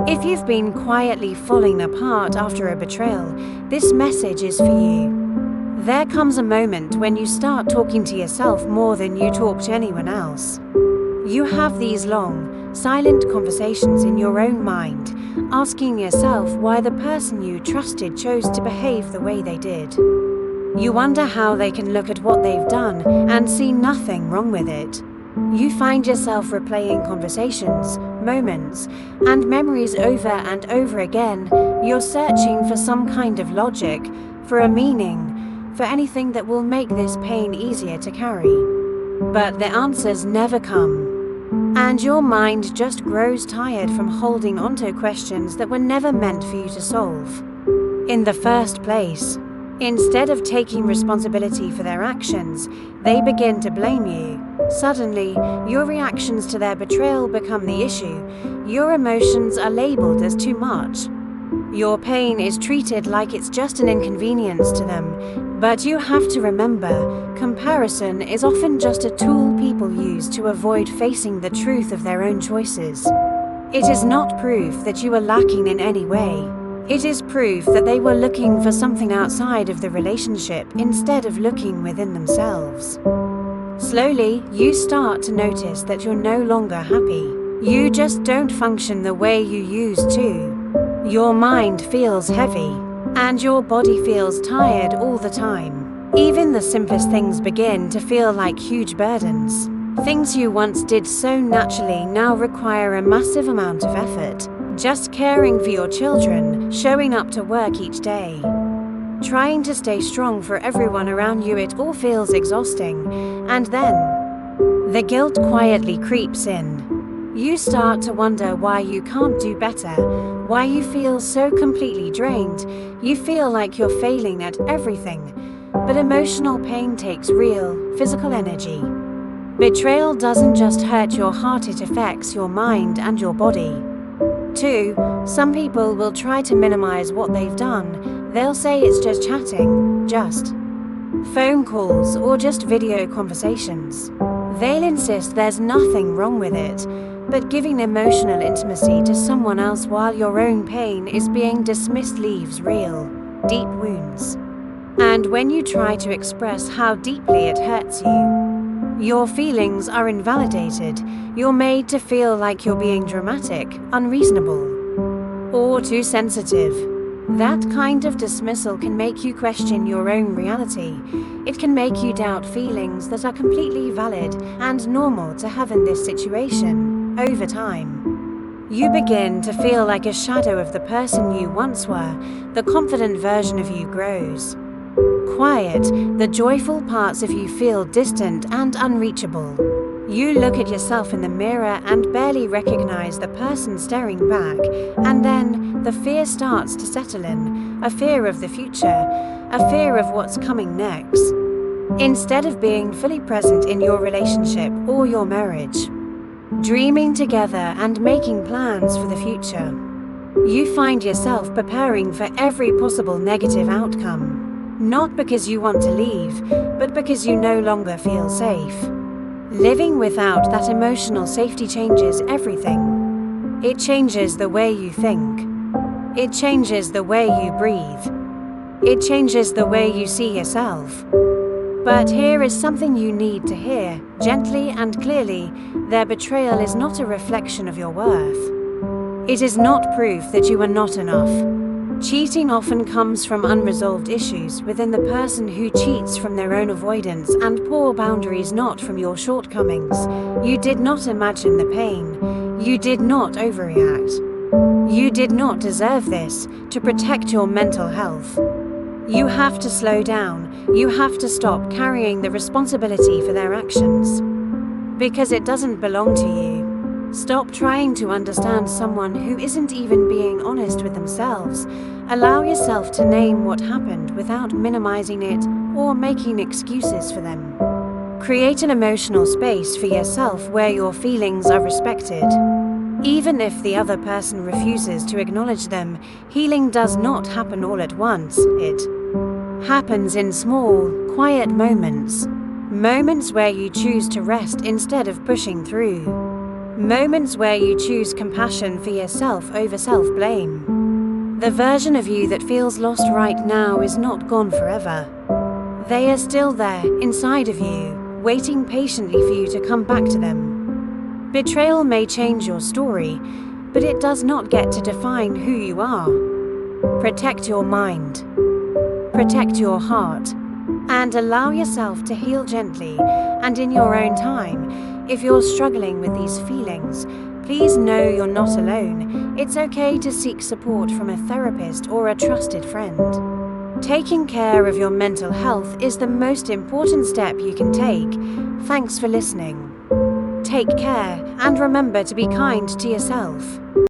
If you've been quietly falling apart after a betrayal, this message is for you. There comes a moment when you start talking to yourself more than you talk to anyone else. You have these long, silent conversations in your own mind, asking yourself why the person you trusted chose to behave the way they did. You wonder how they can look at what they've done and see nothing wrong with it. You find yourself replaying conversations, moments, and memories over and over again. You're searching for some kind of logic, for a meaning, for anything that will make this pain easier to carry. But the answers never come. And your mind just grows tired from holding onto questions that were never meant for you to solve in the first place. Instead of taking responsibility for their actions, they begin to blame you. Suddenly, your reactions to their betrayal become the issue. Your emotions are labeled as too much. Your pain is treated like it's just an inconvenience to them. But you have to remember, comparison is often just a tool people use to avoid facing the truth of their own choices. It is not proof that you are lacking in any way. It is proof that they were looking for something outside of the relationship instead of looking within themselves. Slowly, you start to notice that you're no longer happy. You just don't function the way you used to. Your mind feels heavy, and your body feels tired all the time. Even the simplest things begin to feel like huge burdens. Things you once did so naturally now require a massive amount of effort. Just caring for your children, showing up to work each day, trying to stay strong for everyone around you, it all feels exhausting. And then, the guilt quietly creeps in. You start to wonder why you can't do better, why you feel so completely drained. You feel like you're failing at everything. But emotional pain takes real, physical energy. Betrayal doesn't just hurt your heart, it affects your mind and your body. 2. Some people will try to minimize what they've done. They'll say it's just chatting, just phone calls, or just video conversations. They'll insist there's nothing wrong with it, but giving emotional intimacy to someone else while your own pain is being dismissed leaves real, deep wounds. And when you try to express how deeply it hurts you, your feelings are invalidated. You're made to feel like you're being dramatic, unreasonable, or too sensitive. That kind of dismissal can make you question your own reality. It can make you doubt feelings that are completely valid and normal to have in this situation. Over time, you begin to feel like a shadow of the person you once were. The confident version of you grows quiet. The joyful parts of you feel distant and unreachable. You look at yourself in the mirror and barely recognize the person staring back, and then the fear starts to settle in, a fear of the future, a fear of what's coming next. Instead of being fully present in your relationship or your marriage, dreaming together and making plans for the future, you find yourself preparing for every possible negative outcome. Not because you want to leave, but because you no longer feel safe. Living without that emotional safety changes everything. It changes the way you think. It changes the way you breathe. It changes the way you see yourself. But here is something you need to hear, gently and clearly. Their betrayal is not a reflection of your worth. It is not proof that you are not enough. Cheating often comes from unresolved issues within the person who cheats, from their own avoidance and poor boundaries, not from your shortcomings. You did not imagine the pain. You did not overreact. You did not deserve this. To protect your mental health, you have to slow down. You have to stop carrying the responsibility for their actions, because it doesn't belong to you. Stop trying to understand someone who isn't even being honest with themselves. Allow yourself to name what happened without minimizing it or making excuses for them. Create an emotional space for yourself where your feelings are respected. Even if the other person refuses to acknowledge them, healing does not happen all at once. It happens in small, quiet moments. Moments where you choose to rest instead of pushing through. Moments where you choose compassion for yourself over self-blame. The version of you that feels lost right now is not gone forever. They are still there, inside of you, waiting patiently for you to come back to them. Betrayal may change your story, but it does not get to define who you are. Protect your mind. Protect your heart. And allow yourself to heal gently and in your own time. If you're struggling with these feelings, please know you're not alone. It's okay to seek support from a therapist or a trusted friend. Taking care of your mental health is the most important step you can take. Thanks for listening. Take care and remember to be kind to yourself.